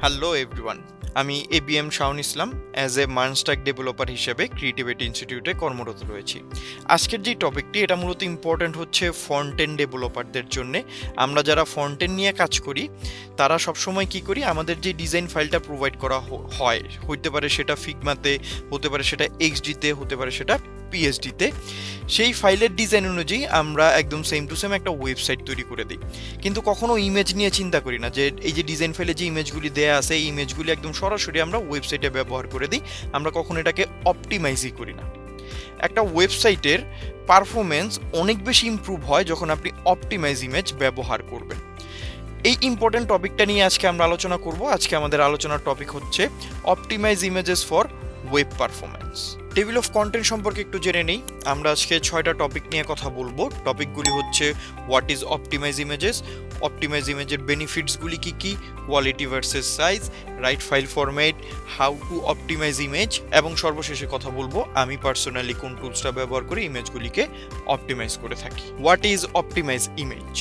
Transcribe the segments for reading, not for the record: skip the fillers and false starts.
Hello everyone, আমি ABM Shaon Islam as a MERN stack developer হিসেবে creativity ইনস্টিটিউটে কর্মরত রয়েছি। আজকের যে টপিকটি এটা মূলত ইম্পর্ট্যান্ট হচ্ছে ফ্রন্ট এন্ড ডেভেলপারদের জন্য। আমরা যারা ফ্রন্ট এন্ড নিয়ে কাজ করি তারা সবসময় কি করি, আমাদের যে ডিজাইন ফাইলটা প্রোভাইড করা হয়, হতে পারে সেটা ফিগমাতে, হতে পারে সেটা এক্সডিতে, হতে পারে সেটা পিএসডিতে, সেই ফাইলের ডিজাইন অনুযায়ী আমরা একদম সেম টু সেম একটা ওয়েবসাইট তৈরি করে দিই। কিন্তু কখনো ইমেজ নিয়ে চিন্তা করি না যে এই যে ডিজাইন ফাইলে যে ইমেজগুলি দেয়া আছে এই ইমেজগুলি একদম সরাসরি আমরা ওয়েবসাইটে ব্যবহার করে দিই। আমরা কখনো এটাকে অপটিমাইজই করি না। একটা ওয়েবসাইটের পারফরমেন্স অনেক বেশি ইমপ্রুভ হয় যখন আপনি অপটিমাইজ ইমেজ ব্যবহার করবেন। এই ইম্পর্টেন্ট টপিকটা নিয়ে আজকে আমরা আলোচনা করব। আজকে আমাদের আলোচনার টপিক হচ্ছে optimize images for web performance. Table of content সম্পর্কে একটু জেনে নেই। আমরা আজকে 6টা টপিক নিয়ে কথা বলবো। টপিকগুলি হচ্ছে what is optimize images, optimize ইমেজের বেনিফিটসগুলি কী কী, quality versus size, right file format, how to optimize image, এবং সর্বশেষে কথা বলবো আমি পার্সোনালি কোন টুলসটা ব্যবহার করে ইমেজগুলিকে অপটিমাইজ করে থাকি। What is optimize image?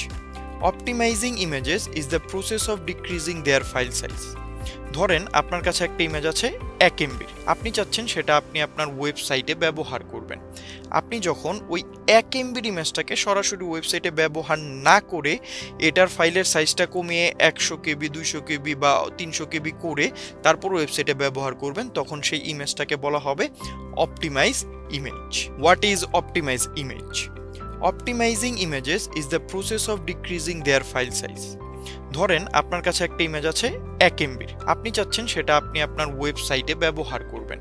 Optimizing images is the process of decreasing their file size. ধরেন আপনার কাছে একটা ইমেজ আছে 1 MB, আপনি চাচ্ছেন সেটা আপনি আপনার ওয়েবসাইটে ব্যবহার করবেন। আপনি যখন ওই 1 MB ইমেজটাকে সরাসরি ওয়েবসাইটে ব্যবহার না করে এটার ফাইলের সাইজটা কমিয়ে 100 KB, 200 KB বা 300 KB করে তারপর ওয়েবসাইটে ব্যবহার করবেন, তখন সেই ইমেজটাকে বলা হবে optimize image. What is optimize image? Optimizing images is the process of decreasing their file size. ধরেন আপনার কাছে একটা ইমেজ আছে 1 MB, আপনি চাচ্ছেন সেটা আপনি আপনার ওয়েবসাইটে ব্যবহার করবেন।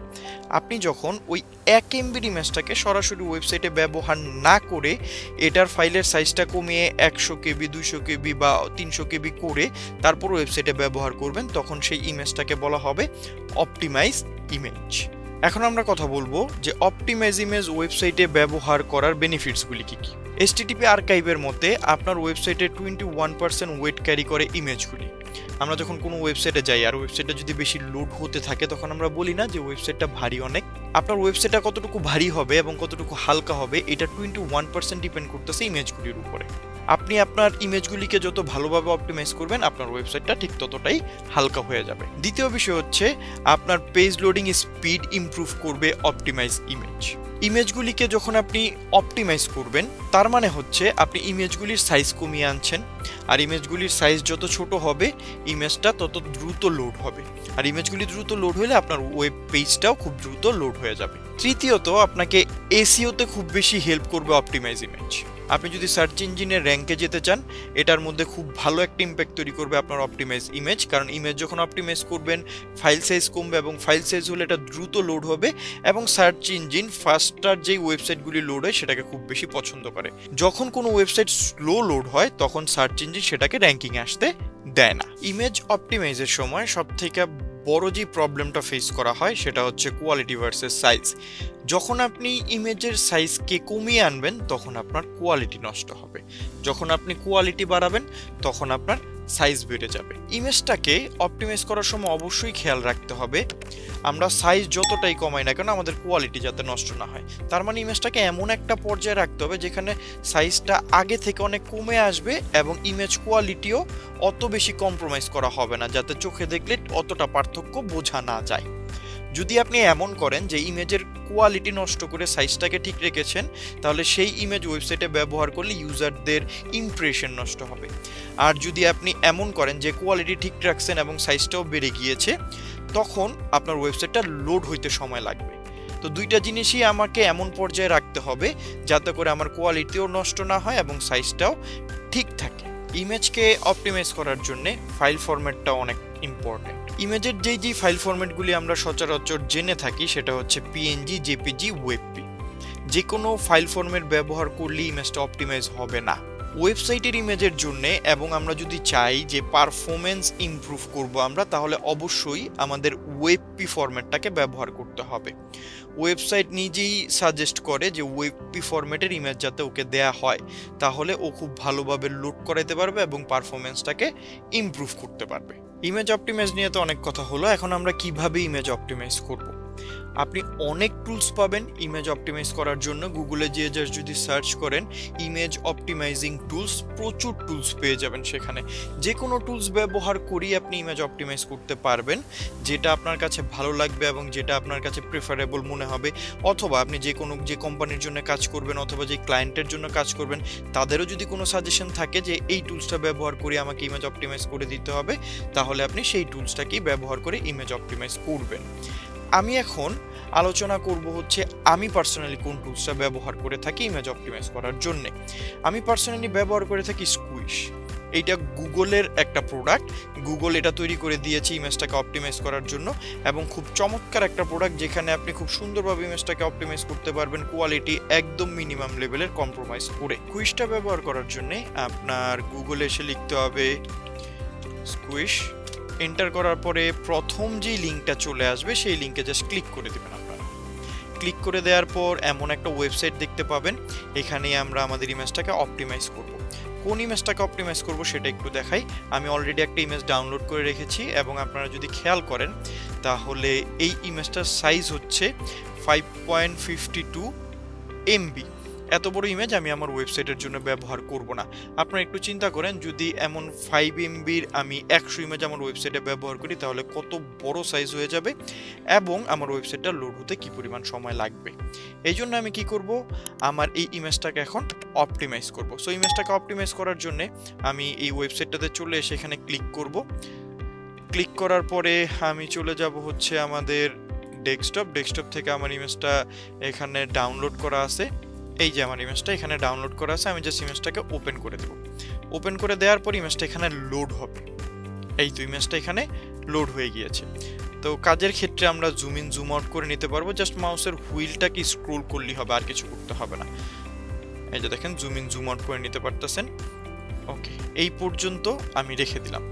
আপনি যখন ওই 1 MB ইমেজটাকে সরাসরি ওয়েবসাইটে ব্যবহার না করে এটার ফাইলের সাইজটা কমিয়ে 100 KB, 200 KB বা 300 KB করে তারপর ওয়েবসাইটে ব্যবহার করবেন, তখন সেই ইমেজটাকে বলা হবে অপটিমাইজ ইমেজ। এখন আমরা কথা বলবো যে অপটিমাইজ ইমেজ ওয়েবসাইটে ব্যবহার করার বেনিফিটসগুলি কী কী। HTTP আর্কাইভের মতে আপনার ওয়েবসাইটে 21% ওয়েট ক্যারি করে ইমেজগুলি। আমরা যখন কোনো ওয়েবসাইটে যাই আর ওয়েবসাইটটা যদি বেশি লোড হতে থাকে তখন আমরা বলি না যে ওয়েবসাইটটা ভারী অনেক। আপনার ওয়েবসাইটটা কতটুকু ভারী হবে এবং কতটুকু হালকা হবে এটা 21% ডিপেন্ড করতেছে ইমেজগুলির উপরে। আপনি আপনার ইমেজগুলিকে যত ভালোভাবে অপটিমাইজ করবেন আপনার ওয়েবসাইটটা ঠিক ততটাই হালকা হয়ে যাবে। দ্বিতীয় বিষয় হচ্ছে আপনার পেজ লোডিং স্পিড ইমপ্রুভ করবে অপটিমাইজ ইমেজ। ইমেজগুলিকে যখন আপনি অপটিমাইজ করবেন তার মানে হচ্ছে আপনি ইমেজগুলির সাইজ কমিয়ে আনছেন, আর ইমেজগুলির সাইজ যত ছোট হবে ইমেজটা তত দ্রুত লোড হবে, আর ইমেজগুলি দ্রুত লোড হলে আপনার ওয়েব পেজটাও খুব দ্রুত লোড হয়ে যাবে। তৃতীয়ত আপনাকে এসইওতে খুব বেশি হেল্প করবে অপটিমাইজ ইমেজ। আপনি যদি সার্চ ইঞ্জিনের র্যাঙ্কে যেতে চান এটার মধ্যে খুব ভালো একটা ইম্প্যাক্ট তৈরি করবে আপনার অপটিমাইজ ইমেজ, কারণ ইমেজ যখন অপটিমাইজ করবেন ফাইল সাইজ কমবে, এবং ফাইল সাইজ হলে এটা দ্রুত লোড হবে, এবং সার্চ ইঞ্জিন ফাস্টার যেই ওয়েবসাইটগুলি লোড হয় সেটাকে খুব বেশি পছন্দ করে। যখন কোনো ওয়েবসাইট স্লো লোড হয় তখন সার্চ ইঞ্জিন সেটাকে র্যাঙ্কিংয়ে আসতে দেয় না। ইমেজ অপটিমাইজের সময় সবথেকে বড় যে প্রবলেমটা ফেস করা হয় সেটা হচ্ছে কোয়ালিটি ভার্সেস সাইজ। যখন আপনি ইমেজের সাইজকে কমিয়ে আনবেন তখন আপনার কোয়ালিটি নষ্ট হবে, যখন আপনি কোয়ালিটি বাড়াবেন তখন আপনার সাইজ বেড়ে যাবে। ইমেজটাকে অপটিমাইজ করার সময় অবশ্যই খেয়াল রাখতে হবে আমরা সাইজ যতটাই কমাই না কেন আমাদের কোয়ালিটি যাতে নষ্ট না হয়। তার মানে ইমেজটাকে এমন একটা পর্যায়ে রাখতে হবে যেখানে সাইজটা আগে থেকে অনেক কমে আসবে এবং ইমেজ কোয়ালিটিও অত বেশি কম্প্রোমাইজ করা হবে না, যাতে চোখে দেখলে অতটা পার্থক্য বোঝা না যায়। যদি আপনি এমন করেন যে ইমেজের কোয়ালিটি নষ্ট করে সাইজটাকে ঠিক রেখেছেন, তাহলে সেই ইমেজ ওয়েবসাইটে ব্যবহার করলে ইউজারদের ইমপ্রেশন নষ্ট হবে। আর যদি আপনি এমন করেন যে কোয়ালিটি ঠিক রাখছেন এবং সাইজটাও বেড়ে গিয়েছে, তখন আপনার ওয়েবসাইটটা লোড হইতে সময় লাগবে। তো দুইটা জিনিসই আমাকে এমন পর্যায়ে রাখতে হবে যাতে করে আমার কোয়ালিটিও নষ্ট না হয় এবং সাইজটাও ঠিক থাকে। ইমেজকে অপটিমাইজ করার জন্য ফাইল ফরম্যাটটা অনেক ইম্পর্টেন্ট। ইমেজের যেই ফাইল ফরম্যাটগুলি আমরা সচরাচর জেনে থাকি সেটা হচ্ছে পিএনজি, জেপিজি, ওয়েবপি। যে কোনো ফাইল ফরম্যাট ব্যবহার করলে ইমেজটা অপটিমাইজ হবে না ওয়েবসাইটের ইমেজের জন্য। এবং আমরা যদি চাই যে পারফরমেন্স ইমপ্রুভ করব আমরা, তাহলে অবশ্যই আমাদের ওয়েবপি ফরম্যাটটাকে ব্যবহার করতে হবে। ওয়েবসাইট নিজেই সাজেস্ট করে যে ওয়েবপি ফরম্যাটের ইমেজ যাতে ওকে দেয়া হয়, তাহলে ও খুব ভালোভাবে লোড করাতে পারবে এবং পারফরমেন্সটাকে ইমপ্রুভ করতে পারবে। ইমেজ অপটিমাইজ নিয়ে তো অনেক কথা হলো, এখন আমরা কিভাবে ইমেজ অপটিমাইজ করব। আপনি অনেক টুলস পাবেন ইমেজ অপটিমাইজ করার জন্য। গুগলে যেয়ে জাস্ট যদি সার্চ করেন ইমেজ অপটিমাইজিং টুলস, প্রচুর টুলস পেয়ে যাবেন সেখানে। যে কোনো টুলস ব্যবহার করেই আপনি ইমেজ অপটিমাইজ করতে পারবেন, যেটা আপনার কাছে ভালো লাগবে এবং যেটা আপনার কাছে প্রেফারেবল মনে হবে। অথবা আপনি যে কোম্পানির জন্য কাজ করবেন অথবা যে ক্লায়েন্টের জন্য কাজ করবেন, তাদেরও যদি কোনো সাজেশন থাকে যে এই টুলসটা ব্যবহার করে আমাকে ইমেজ অপটিমাইজ করে দিতে হবে, তাহলে আপনি সেই টুলসটাকেই ব্যবহার করে ইমেজ অপটিমাইজ করবেন। আমি এখন আলোচনা করব হচ্ছে আমি পার্সোনালি কোন টুলসটা ব্যবহার করে থাকি ইমেজ অপটিমাইজ করার জন্য। আমি পার্সোনালি ব্যবহার করে থাকি স্কুইশ। এইটা গুগলের একটা প্রোডাক্ট। গুগল এটা তৈরি করে দিয়েছে ইমেজটাকে অপটিমাইজ করার জন্য, এবং খুব চমৎকার একটা প্রোডাক্ট যেখানে আপনি খুব সুন্দরভাবে ইমেজটাকে অপটিমাইজ করতে পারবেন, কোয়ালিটি একদম মিনিমাম লেভেলের কম্প্রোমাইজ করে। স্কুইশটা ব্যবহার করার জন্য আপনার গুগলে এসে লিখতে হবে স্কুইশ। এন্টার করার পরে প্রথম যেই লিঙ্কটা চলে আসবে সেই লিঙ্কে জাস্ট ক্লিক করে দেবেন। আপনারা ক্লিক করে দেওয়ার পর এমন একটা ওয়েবসাইট দেখতে পাবেন, এখানেই আমরা আমাদের ইমেজটাকে অপটিমাইজ করব। কোন ইমেজটাকে অপটিমাইজ করব সেটা একটু দেখাই। আমি অলরেডি একটা ইমেজ ডাউনলোড করে রেখেছি, এবং আপনারা যদি খেয়াল করেন তাহলে এই ইমেজটার সাইজ হচ্ছে 5.52 MB। এত বড় ইমেজ আমি আমার ওয়েবসাইটের জন্য ব্যবহার করব না। আপনারা একটু চিন্তা করেন, যদি এমন 5 MBর আমি 100 ইমেজ আমার ওয়েবসাইটে ব্যবহার করি, তাহলে কত বড় সাইজ হয়ে যাবে এবং আমার ওয়েবসাইটটা লোড হতে কি পরিমাণ সময় লাগবে। এই জন্য আমি কি করব, আমার এই ইমেজটাকে এখন অপটিমাইজ করব। সো ইমেজটাকে অপটিমাইজ করার জন্য আমি এই ওয়েবসাইটটাতে চলে এসে এখানে ক্লিক করব। ক্লিক করার পরে আমি চলে যাব হচ্ছে আমাদের ডেস্কটপ থেকে আমার ইমেজটা এখানে ডাউনলোড করা আছে। এই যে আমার ইমেজটা এখানে ডাউনলোড করা আছে, আমি জাস্ট ইমেজটাকে ওপেন করে দেব। ওপেন করে দেওয়ার পর ইমেজটা এখানে লোড হবে। এই তো ইমেজটা এখানে লোড হয়ে গিয়েছে। তো কাজের ক্ষেত্রে আমরা জুম ইন জুম আউট করে নিতে পারবো, জাস্ট মাউসের হুইলটাকে স্ক্রোল করলেই হবে, আর কিছু করতে হবে না। এই যে দেখেন জুম ইন জুম আউট করে নিতে পারতেছেন। ওকে, এই পর্যন্ত আমি রেখে দিলাম।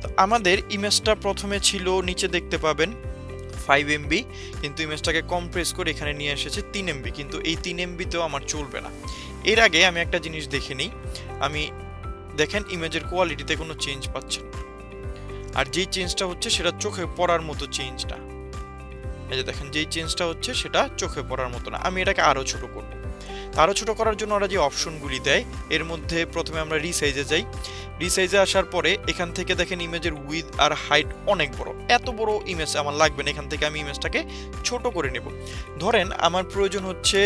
তো আমাদের ইমেজটা প্রথমে ছিল, নিচে দেখতে পাবেন 5 MB, কিন্তু ইমেজটাকে কম্প্রেস করে এখানে নিয়ে এসেছে 3 MB, কিন্তু এই 3 MB তেও আমার চলবে না। এর আগে আমি একটা জিনিস দেখে নিই। আমি দেখেন ইমেজের কোয়ালিটিতে কোনো চেঞ্জ পাচ্ছেন, আর যেই চেঞ্জটা হচ্ছে সেটা চোখে পড়ার মতো চেঞ্জ না। এই যে দেখেন যেই চেঞ্জটা হচ্ছে সেটা চোখে পড়ার মতো না। আমি এটাকে আরো ছোট করব। আরো ছোট করার জন্য ওরা যে অপশনগুলি দেয়, এর মধ্যে প্রথমে আমরা রিসাইজে যাই। রিসাইজে আসার পরে এখান থেকে দেখেন ইমেজের উইথ আর হাইট অনেক বড়। এত বড় ইমেজ আমার লাগবে না, এখান থেকে আমি ইমেজটাকে ছোট করে নেব। ধরেন আমার প্রয়োজন হচ্ছে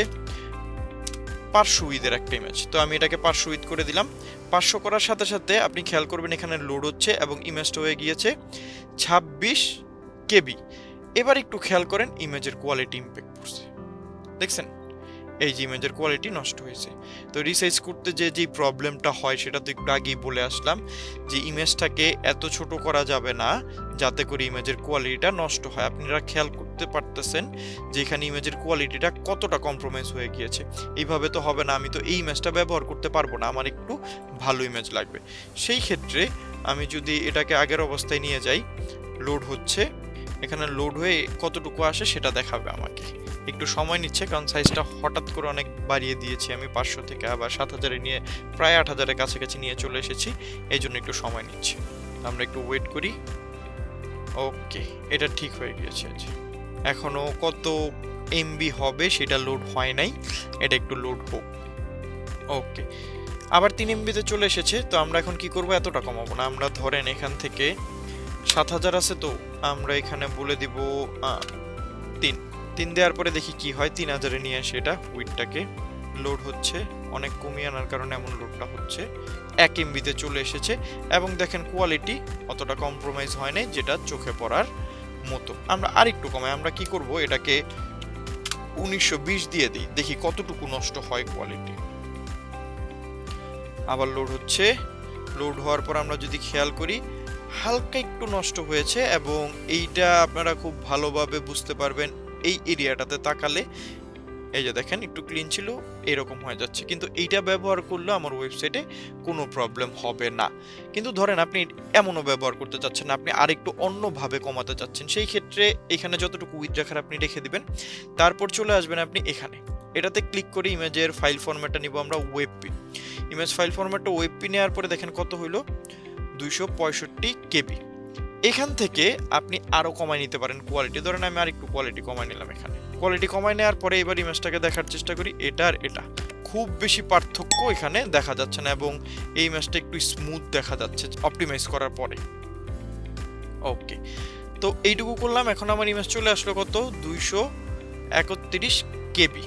500 উইথের একটা ইমেজ, তো আমি এটাকে 500 উইথ করে দিলাম। 500 করার সাথে সাথে আপনি খেয়াল করবেন এখানে লোড হচ্ছে এবং ইমেজটা হয়ে গিয়েছে 26 KB। এবার একটু খেয়াল করেন ইমেজের কোয়ালিটি ইম্প্যাক্ট পড়ছে, দেখছেন এই যে ইমেজের কোয়ালিটি নষ্ট হয়েছে। তো রিসাইজ করতে যে প্রবলেমটা হয় সেটা তো একটু আগেই বলে আসলাম, যে ইমেজটাকে এত ছোট করা যাবে না যাতে করে ইমেজের কোয়ালিটিটা নষ্ট হয়। আপনারা খেয়াল করতে পারতেছেন যে এখানে ইমেজের কোয়ালিটিটা কতটা কম্প্রোমাইজ হয়ে গিয়েছে। এইভাবে তো হবে না, আমি তো এই ইমেজটা ব্যবহার করতে পারবো না, আমার একটু ভালো ইমেজ লাগবে। সেই ক্ষেত্রে আমি যদি এটাকে আগের অবস্থায় নিয়ে যাই, লোড হচ্ছে, এখানে লোড হয়ে কতটুকু আসে সেটা দেখাবে আমাকে। একটু সময় নিচ্ছে কারণ সাইজটা হঠাৎ করে অনেক বাড়িয়ে দিয়েছি আমি, 500 থেকে আবার 7000-এ নিয়ে প্রায় 8000-এর কাছাকাছি নিয়ে চলে এসেছি, এই জন্য একটু সময় নিচ্ছে। আমরা একটু ওয়েট করি। ওকে, এটা ঠিক হয়ে গিয়েছে। এখনো কত MB হবে সেটা লোড হয় নাই, এটা একটু লোড হোক। ওকে, আবার 3 MB-তে চলে এসেছে। তো আমরা এখন কি করব, এতটা কমাবো না। আমরা ধরেন এখান থেকে 7000 আছে, তো আমরা এখানে বলে দিব 3 দেওয়ার পরে দেখি কি হয়। 3000-এ নিয়ে আসে এটা উইডটাকে। লোড হচ্ছে, অনেক কমিয়ে আনার কারণে এমন লোডটা হচ্ছে। 1 MB-তে চলে এসেছে এবং দেখেন কোয়ালিটি অতটা কম্প্রোমাইজ হয় নাই যেটা চোখে পড়ার মতো। আমরা আরেকটু কমাই, আমরা কি করব, এটাকে 1920 দিয়ে দিই, দেখি কতটুকু নষ্ট হয় কোয়ালিটি। আবার লোড হচ্ছে। লোড হওয়ার পর আমরা যদি খেয়াল করি হালকা একটু নষ্ট হয়েছে, এবং এইটা আপনারা খুব ভালোভাবে বুঝতে পারবেন এই এরিয়াটাতে তাকালে। এই যে দেখেন একটু ক্লিন ছিল, এরকম হয়ে যাচ্ছে, কিন্তু এইটা ব্যবহার করলে আমার ওয়েবসাইটে কোনো প্রবলেম হবে না। কিন্তু ধরেন আপনি এমনও ব্যবহার করতে চাচ্ছেন না, আপনি আরেকটু অন্যভাবে কমাতে চাচ্ছেন, সেই ক্ষেত্রে এখানে যতটুকু উইথ রাখার আপনি রেখে দিবেন। তারপর চলে আসবেন আপনি এখানে, এটাতে ক্লিক করে ইমেজের ফাইল ফরম্যাটটা নিব আমরা ওয়েবপি। ইমেজ ফাইল ফরম্যাটটা ওয়েবপি নেওয়ার পরে দেখেন কত হইল, 265 KB। এখান থেকে আপনি আরো কমাই নিতে পারেন কোয়ালিটি। ধরেন আমি আরেকটু কোয়ালিটি কমাই নিলাম এখানে, কোয়ালিটি কমায় নেওয়ার পরে এবার ইমেজটাকে দেখার চেষ্টা করি, এটা আর এটা খুব বেশি পার্থক্য এখানে দেখা যাচ্ছে না, এবং এই ইমেজটা একটু স্মুথ দেখা যাচ্ছে অপটিমাইজ করার পরে। ওকে, তো এইটুকু করলাম। এখন আমার ইমেজ চলে আসলো কত, 231 কেবি।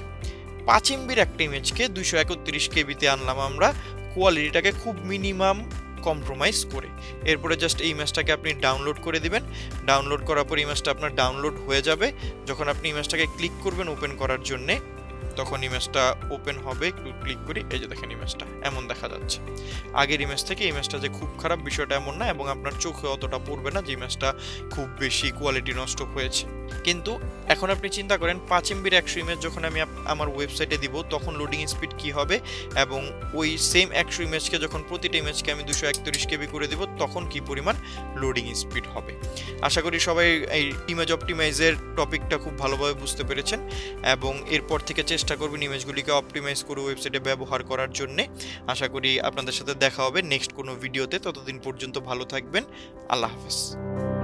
5 এমবির একটা ইমেজকে 231 কেবিতে আনলাম আমরা, কোয়ালিটিটাকে খুব মিনিমাম কম্প্রোমাইজ করে। এরপরে জাস্ট এই ইমেজটাকে আপনি ডাউনলোড করে দিবেন। ডাউনলোড করার পর ইমেজটা আপনার ডাউনলোড হয়ে যাবে। যখন আপনি ইমেজটাকে ক্লিক করবেন ওপেন করার জন্যে, তখন ইমেজটা ওপেন হবে। একটু ক্লিক করি, এই যে দেখেন ইমেজটা এমন দেখা যাচ্ছে। আগের ইমেজ থেকে ইমেজটা যে খুব খারাপ বিষয়টা এমন না, এবং আপনার চোখে অতটা পড়বে না যে ইমেজটা খুব বেশি কোয়ালিটি নষ্ট হয়েছে। কিন্তু এখন আপনি চিন্তা করেন 5 এমবির 100 ইমেজ যখন আমি আমার ওয়েবসাইটে দিব, তখন লোডিং স্পিড কি হবে, এবং ওই সেম 100 ইমেজকে যখন প্রতিটা ইমেজকে আমি 231 কেবি করে দিব, তখন কি পরিমাণ লোডিং স্পিড হবে। আশা করি সবাই এই ইমেজ অপটিমাইজের টপিকটা খুব ভালোভাবে বুঝতে পেরেছেন, এবং এরপর থেকে চেষ্টা করবেন ইমেজগুলিকে অপটিমাইজ করে ওয়েবসাইটে ব্যবহার করার জন্যে। আশা করি আপনাদের সাথে দেখা হবে নেক্সট কোনো ভিডিওতে। ততদিন পর্যন্ত ভালো থাকবেন। আল্লাহ হাফেজ।